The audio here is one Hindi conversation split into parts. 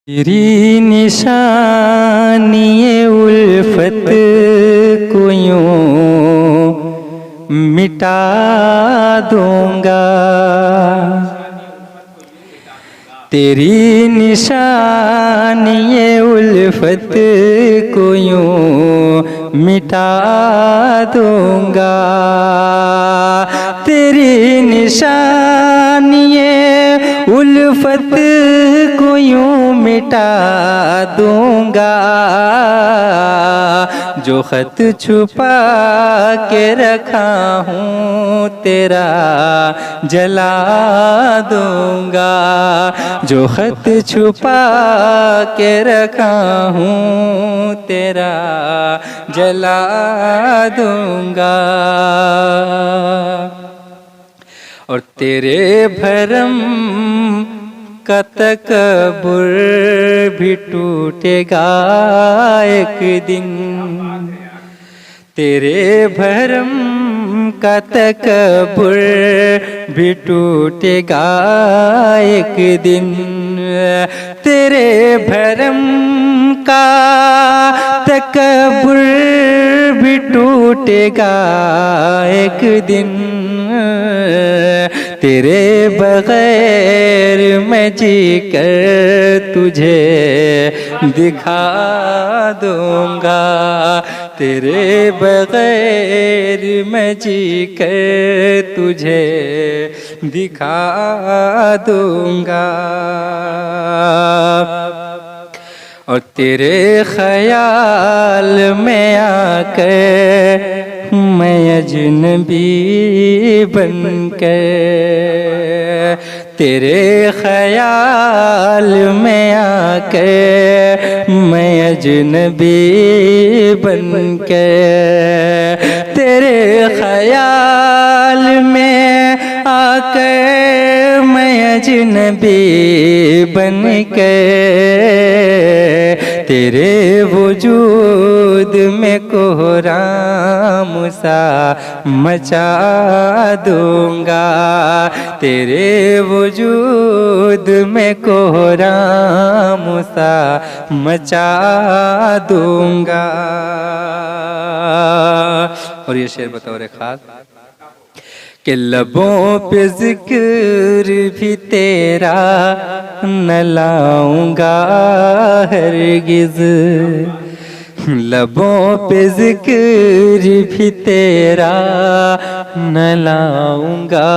तेरी निशानी उल्फत को यूं मिटा दूंगा। तेरी निशानी उल्फत को यूं मिटा दूंगा। तेरी निशानी उल्फत को यूं मिटा दूंगा। जो खत छुपा के रखा हूँ तेरा जला दूंगा। जो खत छुपा के रखा हूँ तेरा जला दूंगा। और तेरे भरम का तकब्बुर भी टूटेगा एक दिन। तेरे भरम का तकब्बुर भी टूटेगा एक दिन। तेरे भरम का तकब्बुर भी टूटेगा एक दिन। तेरे बगैर मैं जी कर तुझे दिखा दूंगा। तेरे बगैर मैं जी कर तुझे दिखा दूंगा। और तेरे ख्याल में आकर मैं अजनबी बनकर, तेरे ख्याल में आकर मैं अजनबी बनकर, तेरे ख्याल में आकर मैं अजनबी बनकर तेरे वजूद में कोहराम सा मचा दूंगा। तेरे वजूद में कोहराम सा मचा दूंगा। और ये शेर बताओ रे खास कि लबों पे जिक्र भी तेरा न लाऊंगा हरगिज़। लबों पे जिक्र भी तेरा न लाऊंगा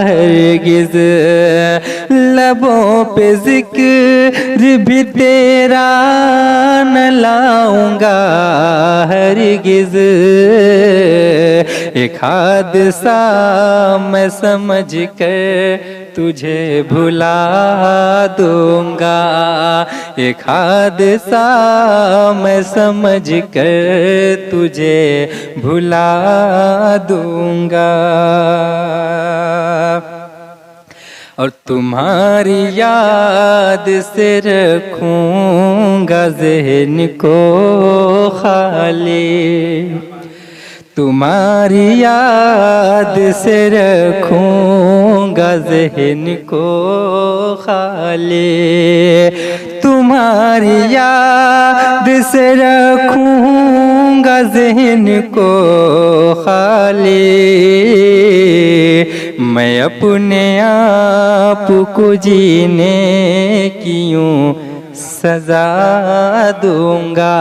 हरगिज़। लबों पे जिक्र भी तेरा न लाऊंगा हरगिज़। एक हादसा मैं समझ कर तुझे भुला दूंगा। एक हादसा मैं समझ कर तुझे भुला दूंगा। और तुम्हारी याद से रखूंगा ज़हन को खाली। तुम्हारी याद से रखूंगा ज़हन को खाली। तुम्हारी याद से रखूंगा ज़हन को खाली। मैं अपने आप को जीने की यूं सजा दूंगा।